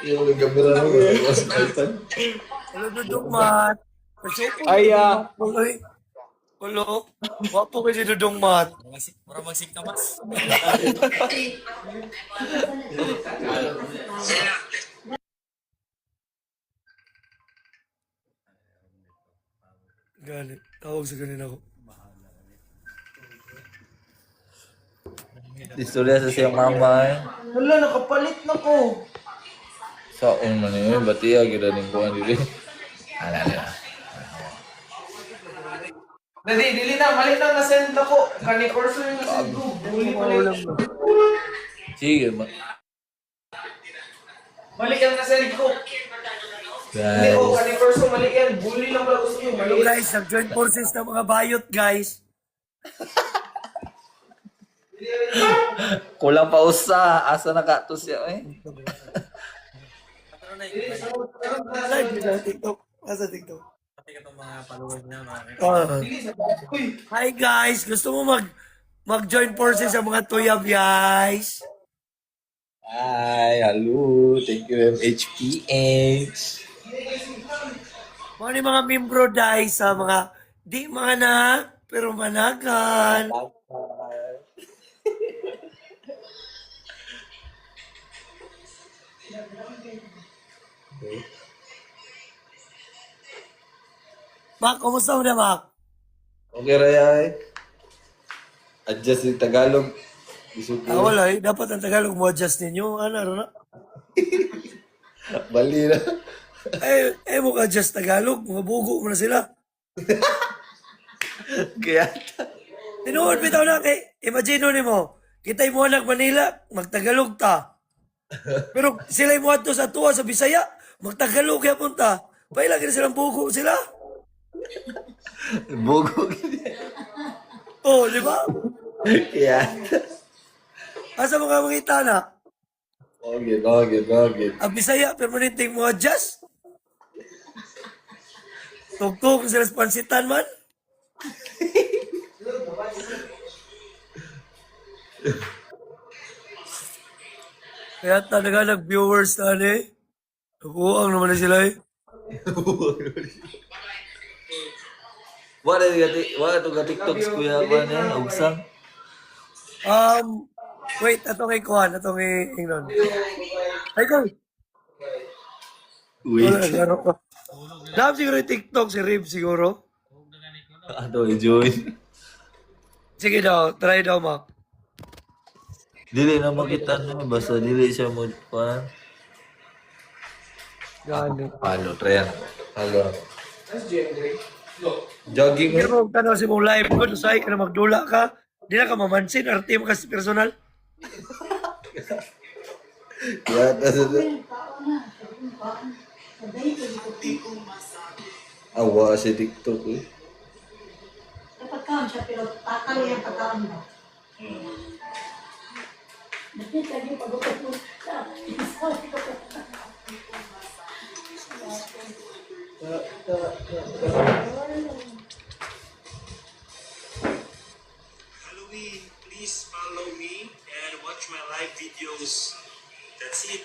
Yung kamera mo, mas iPad. Hello, Dudong Mat. Pasuko, Ay, Dudong Mat. Kuloy. Kulo. Wapo ka si Dudong Mat. Para magsik ka mas. Galit. Tawag sa ganun ako. Istorya sa siyang mama eh. Hala, nakapalit na ko. Saon man yun, bati agad rin ko ang dili. Ala. Dili na, mali na nasend ako. Kani Corso yung nasend ko. Buli Ulam mali. na. Sige, Mali ang nasend ko. Hindi, guys. kani Corso mali yan. Buli lang pala gusto nyo. Mali Hello yan. guys, nag-join forces ng mga bayot guys. Kulang pa usa, asa na ka to siya eh. Live sa TikTok. Nasa TikTok. Pati ka itong mga followers niya. Uy, Hi guys, gusto mo mag-join forces sa mga tuyab guys? Hi, hello. Thank you MHPH. Mga ni mga membro guys sa mga di mga na pero managan. Mak, kumusta mo na Mak? Okay, Rayay. Adjust yung Tagalog. Gusto ko. Wala eh. Dapat ang Tagalog mo adjust ninyo. Ano na? Bali na. Mo ka adjust Tagalog. Mga bugo mo na sila. Kaya, Tinuod bitaw na kay imagine ni mo. Kita'y mo nag Manila, magtagalog ta. Pero sila mo ato sa tuwa sa Bisaya, magtagalog kaya punta. Pailagin na silang bugo sila. bugo. Oh, di ba? Kaya. Asa mga na? Okay. Ang Bisaya, permanente mo adjust. Tugtog sila sa pansitan man. Kaya talaga nag-viewers na eh. Nakuha naman na sila eh. Wala ito ka TikToks kuya ba niya? Ugsang? Wait, atong kay Kuhan, atong kay Ingnon. Ay, ko. Wait. Wala, laro ko. Dahil siguro yung TikTok, si Rib siguro. Ano, i-join? Sige daw, try daw, Mac. Dili na makita na. Basta dili siya mo pa. Gani. Halo, try yan. Halo. Jogging eh. Pero kung tanong si mong live ko, say ka na magdula ka, di na ka mamansin, arte mo kasi personal. Kaya sa awa si TikTok eh. Pagkaon siya, pero takal yung pagkaon mo. Nakita niyo pag-upot mo siya. Halloween, please follow me and watch my live videos. That's it.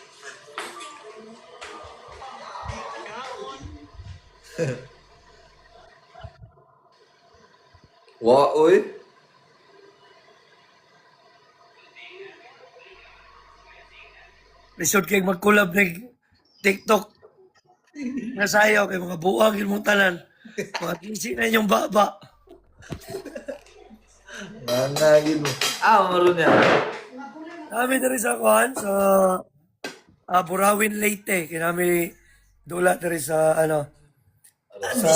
Wa, oy. Lisod kay mag-collab ng TikTok. Nasayaw kay mga buwag yung mong tanan. Mga tisi na inyong baba. Nanagin mo. Maroon yan. Kami na rin sa Kuhan, sa Burawin Leyte. Kami dula na rin sa, sa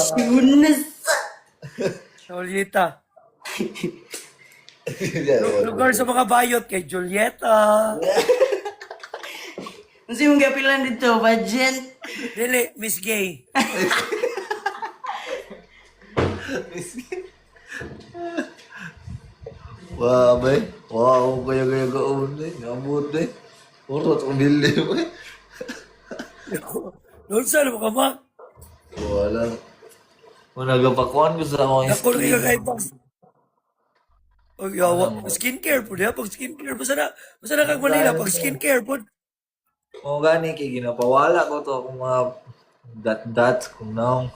Julieta. Lugar sa mga bayot kay Julieta. Kasi yung gapilan dito, budget. Dili, Miss Gay. Wah, bay. Wow, kaya gaon eh. Ngamut eh. Urot ang bili mo eh. Doon saan mo ka ba? Wala. Managapakuan ko sa akong Nakulong ka kay Boss. O yawa, skincare po diya. Pag skincare, basta na kag Manila, pag skincare po. O gani, kay ginapawala ko to kung mga dat kung naong.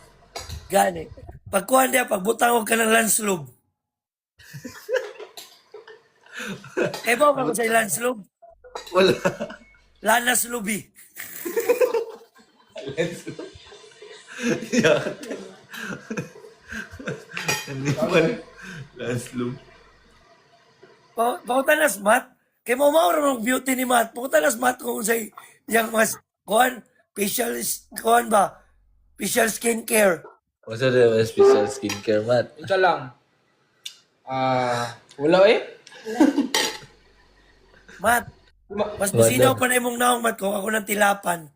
Gani. Pagkuhan diya, pagbutang ka ng landslub. Ba ka sa landslub? Wala. Lanas lubi. Yeah. Hindi man. Last loop. Pautanas mat. Kay mo maura ng beauty ni mat. Pautanas mat kung say yang mas kuhan, facial kuhan ba? Facial skincare. Masa rin mga special skincare, Matt? Ika lang. Wala eh. Mat, mas masinaw pa na imong naong mat kung ako ng tilapan.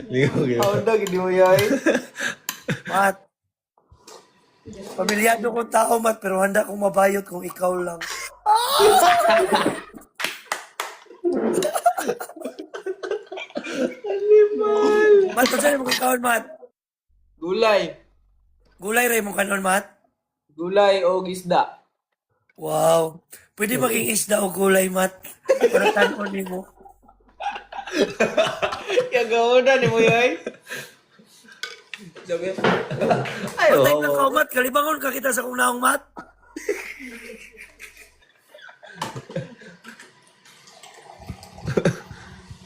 Hindi mo yain. Mat, pamilyado kong tao, Mat, pero handa kong mabayot kung ikaw lang. Mat, saan mo kakaon, Mat? Gulay. Gulay rin mo kanon, Mat? Gulay o gisda. Wow. Pwede maging isda o gulay, Mat. Para tanon ni mo. Kagawa ni mo yay. Ay, Patay na ka, Mat. Kalibangon ka kita sa kung naong, Mat.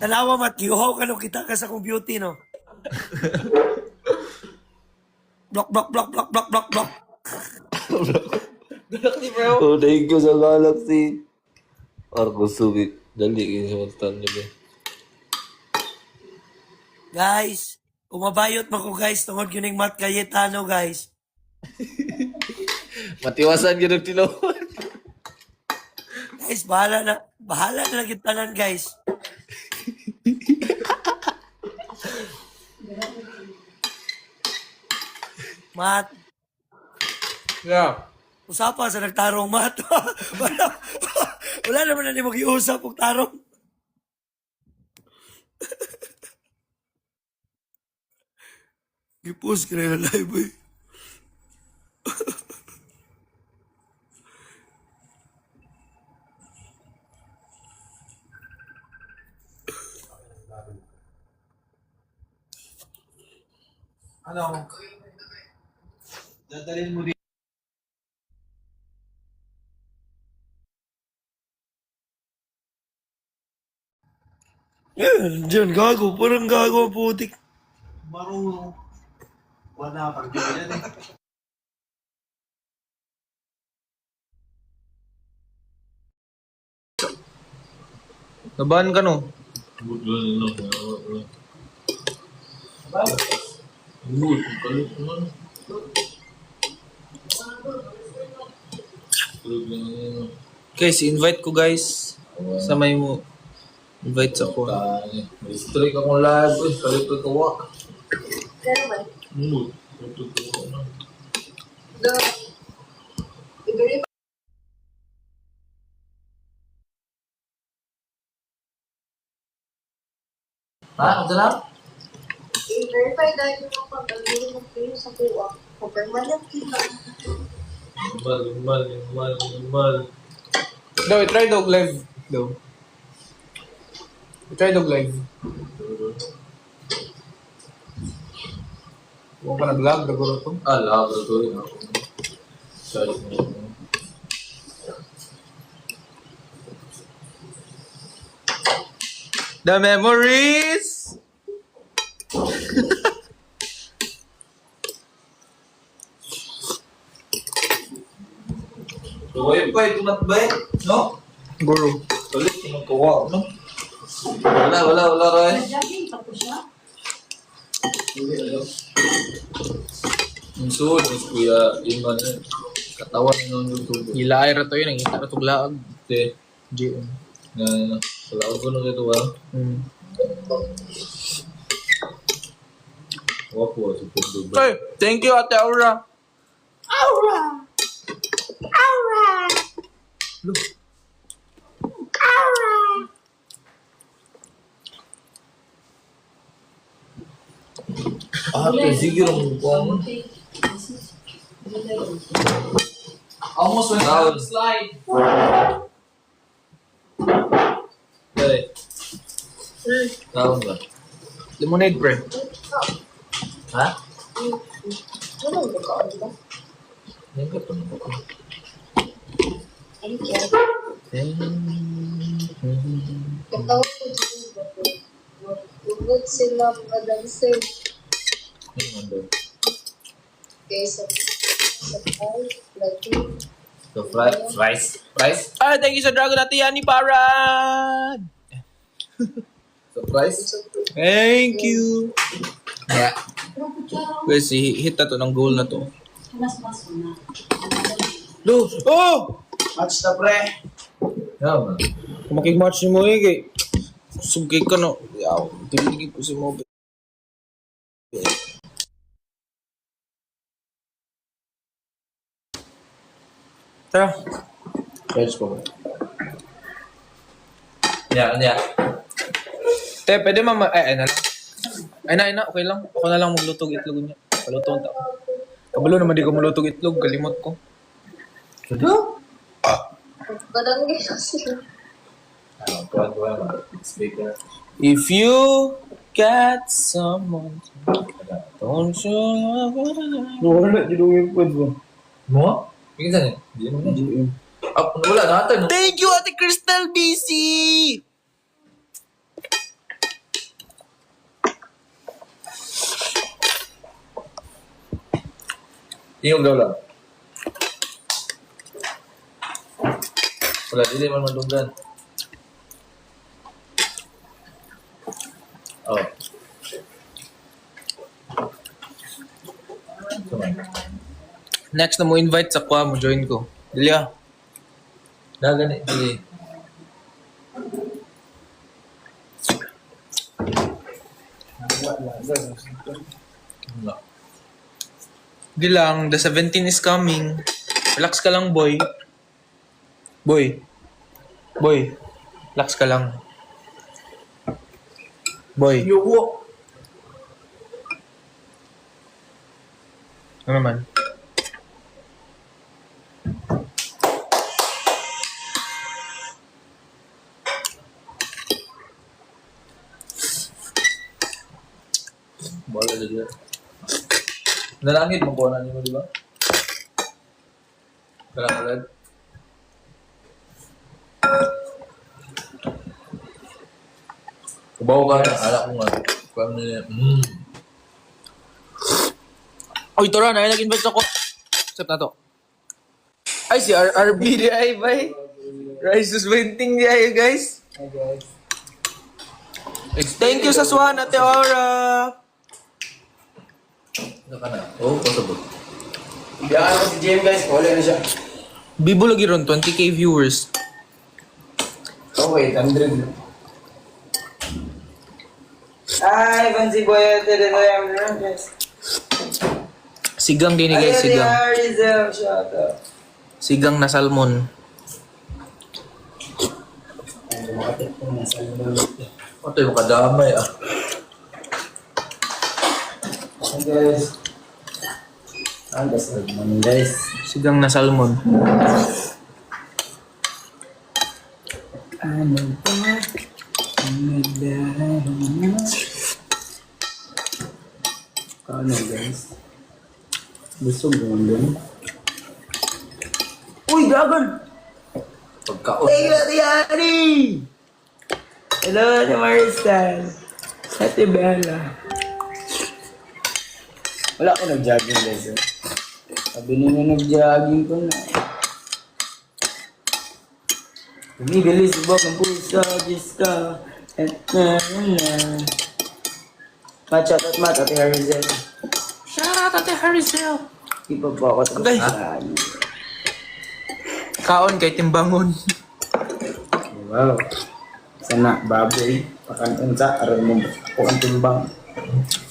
Tanawa, Mat. Giuhaw ka no kita ka sa kong beauty, no? Block, block, block, block, block, block, block. Galaxy bro. Oh, thank you sa Galaxy. Arko subi. Dali kayo sa magtan nila. Guys, kumabayot mo ko, guys. Tungod yun yung Mat Cayetano, guys. Matiwasan yun ang tinuod. Guys, bahala na. Bahala na lang yung tanan, guys. Mat, Yeah. usapa sa nagtarong, Mat. Wala naman na ni mag-iusap og tarong. I-post ka na live, eh. Ano? Dadalhin mo rin. Diyan, gago. Parang gago ang putik. Marunong. Wala pang yan eh. Nabahan ka no? Guys, invite ko guys. Samay mo. Invite sa ko. History ka kong live. Kalit ko kawak. Ano lang? I-verify dahil yung pag-aliro mo kayo sa kuha. Permanent kita. Mal. Daw, try dog live. Daw. Try dog live. Huwag ka nag-vlog, naguro to. Labo to yun. Sorry. The memories! Tuwayin pa ito natbay. No? Guru. Kalit ko magkawak. No? Wala rin. Jogging pa po siya. Ang suod, mas kuya, yung ano, katawan ng YouTube. Ilaay ra to yun, ang ita ra to glaag. Okay. GM. Wala ko nung ito ba? Wapo, super duba. Okay, thank you Ate Aura. Aura! Aura! Aura! sige lang mo. Almost went down the slide. Okay. Taon ba? Lemonade, pre. Ha? Ano ba ka? Ano ba? Yan ka pa naman. Ano ba? Katawa ko dito ba? Lugod sila mga dancer. Yan man daw. Kaysa sa pay, lagi. So, fries. Ah, thank you sa Dragon at Yani Parad! Surprise? Thank you! Yeah. Guys, hit na to ng goal na to. Lo! Oh! Match na pre. Yan man. Kung makik-match ni mo eh, kay... Sugay ka no. Yaw, tigil po si mo. Tara. Fries ko. Yan. Te, pwede mama... Ay na lang. Ay na. Okay lang. Ako na lang maglutog itlog niya. Palutong ta. Kabalo naman di ko malutog itlog. Kalimot ko. Ano? Barangay kasi. Kuwan man. Speaker. If you got someone... Don't you... Wala, dilungin po ba? Mo? Pinsan eh. Di mo na. Wala natin. Thank you, Ate Crystal BC! Tingog daw lang. Wala, dili man madunggan. Oh. Come on. Next na mo invite sa kwa mo, join ko. Delia. Dagani, dili. Wala. Di lang, the 17 is coming. Relax ka lang, boy. Boy. Relax ka lang. Boy. Yuwo. Ano naman? Wala na dyan. Nalangit mo po na niyo, di ba? Kalang-alad. Kubaw ka na. Alak ko nga. Kubaw na niya. Oy, Tora, na nag-invite ako. Accept na to. Ay, si RRB di ay, bay. Rice is venting di ay, guys. Hi guys. Thank you sa Swan, Ate Aura. Ano ka na? Oo, pasabot. Biyakan ko si Jim guys, wala na siya. Bibo lagi ron, 20k viewers. Oh wait, 100. Hi, Fancy Boy, ate na guys. Sigang din ni guys, sigang. Rizal, shout out. Sigang na salmon. Ito yung kadamay ah. Hi guys. Ang gasal man guys. Sigang na salmon. Ano ba? Ano guys? Busog naman din. Uy, dragon! Pagkaon. Hey, Ate Yani! Hello, Ate Maristan. Ate Bella. Wala ko nag-jogging guys. Sabi nila nag-jogging ko na. Bumibilis subok ang puso, Diyos ka. At na. Matchat at mat, Ate Harisel. Shout out, Ate Harisel. Iba po ako sa Okay. saan. Kaon kay Timbangon. Wow. Sana, baboy. Pakanton sa, aral mo po ang timbang.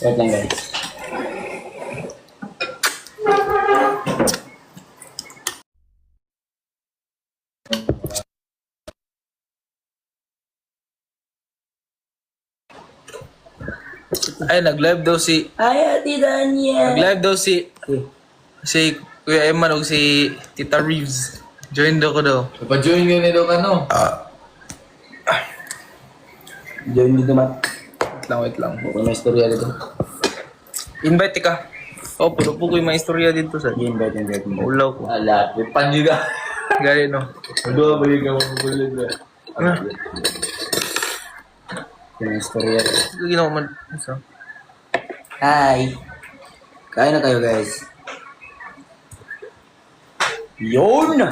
Wait lang guys. Ay, nag-live daw si... Ay, Ate Daniel. Nag-live daw si... Si Kuya Eman o si Tita Reeves. Join daw ko daw. Pa-join yun nito ka, no? Join dito, Mat. Wait lang. Okay, may istorya dito. Invite ka. Oh, puno po ko yung mga istorya dito sa... Invite. Ulaw ko. Ala, panyo ka. Gari no. Ano ba yung kamukulit na? Ano? Yung istorya. Ito ginawa man. Isa. Hi. Kain na kayo, guys. Yun!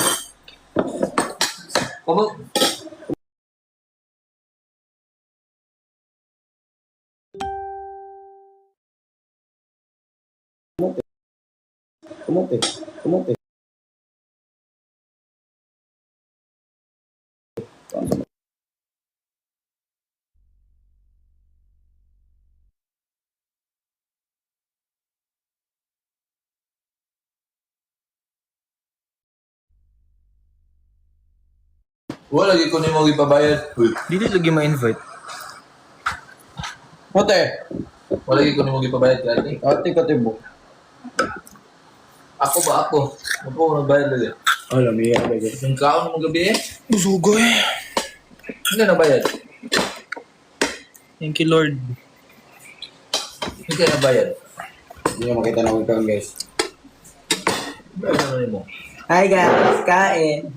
Kumote. Wala, lagi ko na mo ipabayad. Uy. Dito lagi ma-invite. Mote! Wala, lagi ko na mo ipabayad ka. Ate ko, Tibo. Ako ba ako? Ako ko nagbayad lagi. Oh, lamiya ka, guys. Yung kaon mo gabi eh? Busugay. Hindi na bayad. Thank you, Lord. Hindi ka na bayad. Hindi na makita na ako ikaw, guys. Bayad na rin mo. Hi, guys. Kain.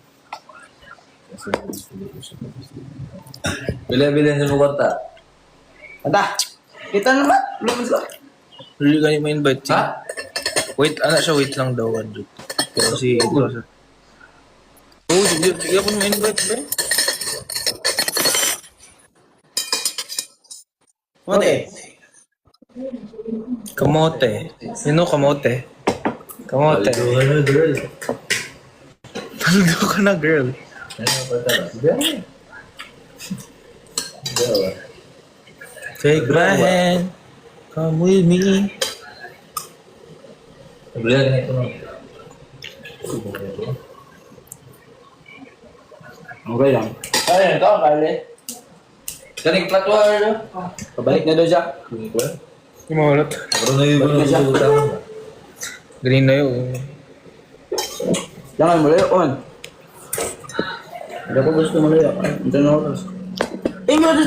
Bila-bila sa mukarta. Ata! Kita naman. Lumos lang. Really ganit ma-invite. Ha? Wait, anak siya, wait lang daw. Pero si ito siya. Oh, sige ako ma-invite ba? Mote. Kamote. You know kamote? Kamote. Ano, girl? Taldo ka na, girl. Ano pa talaga? Take my hand. Come with me. Bila ganito no. Okay lang. Ay, ito, kali. Kaning platwar, no? Pabalik na daw siya. Kunin ko eh. Yung mawalot. Pero na yung utang. Green na yun. Jangan mo layo, on. Hindi ko gusto mo layo. Ito na oras. English!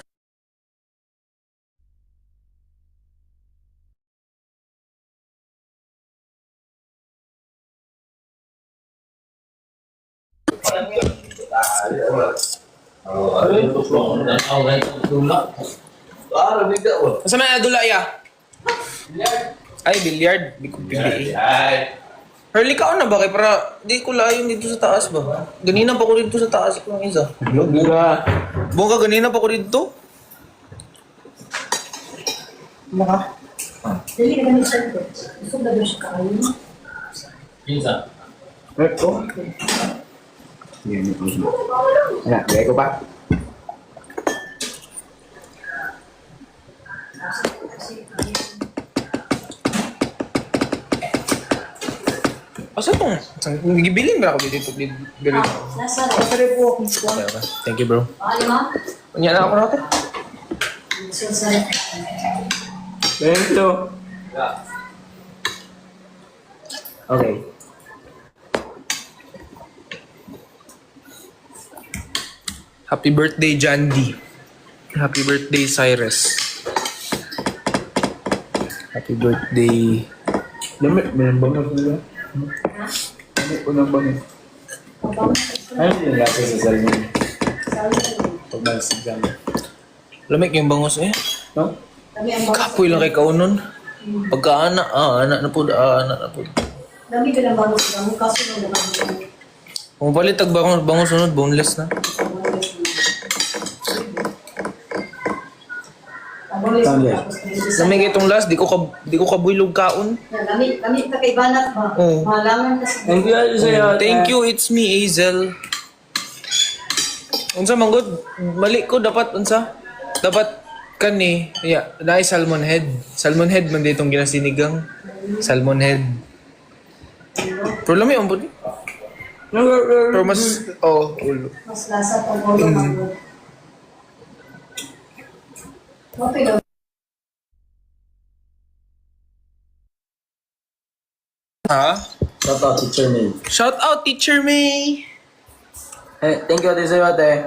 Masa may adula ya? Ay, billiard. Di ko pili. Early ka na ba kay para di ko layo dito sa taas ba? Ganina pa ko dito sa taas ko ng isa. Buga. Bunga ganina pa ko dito. Maka. Dali ka kami sa ito. Gusto ba doon siya kayo? Pinsa. Ito. Yan. Anak, gaya ko pa. Asa tong? Gibilin ba ako dito? Bilin. Nasa rin po akong sila. Thank you, bro. Alam mo? Unya na ako natin. Thank you. Okay. Happy birthday, Jandy. Happy birthday, Cyrus. Happy birthday. Damit, may bangas nila. Damit ko ng bangas. Ano yung natin sa salmon? Pag nagsigam. Lamig yung bangos eh. No? Kami ang bago. Kapoy lang kay kaunon. Pagka anak na po. Dami ka ng bago sila. Mukha sila na bago. Kung palit tag bangos sunod, boneless na. Lamig itong last, di ko kabulog kaon. Kami pa kay Banat ba? Oo. Malaman kasi. Thank you, sa'yo. Thank you, it's me, Hazel. Unsa manggod? Mali ko dapat unsa? Dapat kani, naay salmon head. Salmon head man ditong ginasinigang. Salmon head. Pero lami ang budi. Pero mas ulo. Mas lasa pag ulo mango. Okay daw. Ha? Shout out, Teacher May. Shout out, Teacher May! Thank you, ate sa'yo, ate.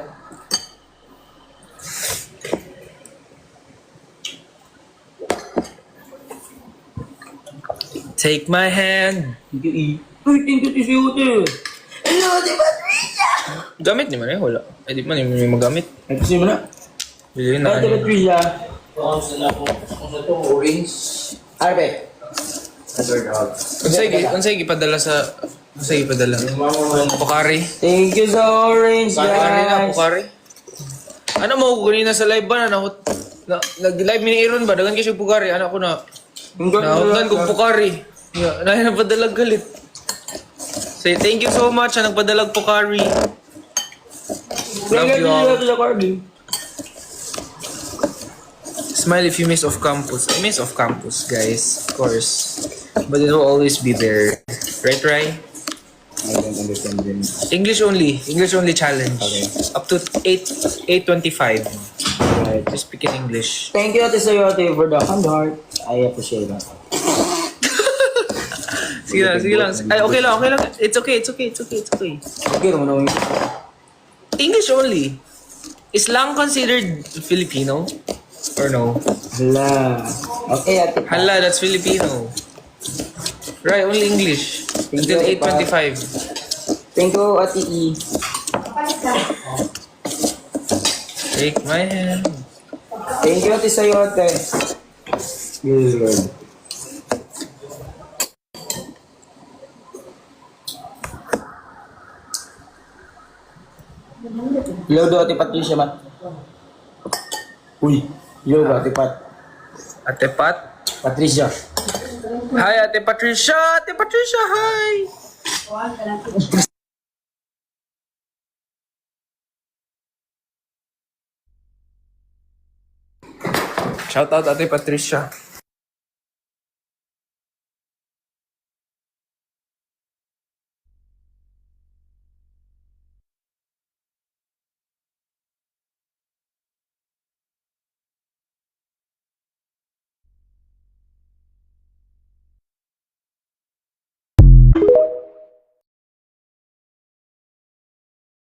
Take my hand. Thank you, E. Uy, thank you, ate sa'yo, ate. Gamit ni man eh, wala. Eh, di man yung magamit. Ate sa'yo mo na. Bili na Ate ano. Patricia. Orange. Arpe. Unsay gipadala sa... Unsay gipadala? Pukari. Thank you sa orange, Pukari na, guys. pukari. Ano mo, kanina sa live ba na nag-live mini Aaron ba? Dagan kasi pukari. Anak ko na. Nahutan kong pukari. Nahin ang padalag galit. Say thank you so much sa nagpadalag pukari. Love you all. Smile if you miss off campus. I miss off campus, guys. Of course. But it will always be there. Right, Rai? I don't understand them. English only. English only challenge. Okay. Up to 8:25. Right. Just speak in English. Thank you, ate sa'yo, ate, for the hand heart. I appreciate that. Sige lang, sige lang. Ay, okay lang, okay lang. It's okay, it's okay, it's okay, it's okay. Okay, naman ako. English only. Is lang considered Filipino? Or no? Hala. Okay, ate. Hala, that's Filipino. Right, only English. Until 8:25. Thank you, ate E. Take my hand. Thank you, ate sa'yo, ate. Yes, Lord. Hello do, ate Patricia, ma. Uy, hello do, ate Pat. Ate Pat. Patricia. Hi, Ate Patricia! Ate Patricia, hi! Shout out Ate Patricia.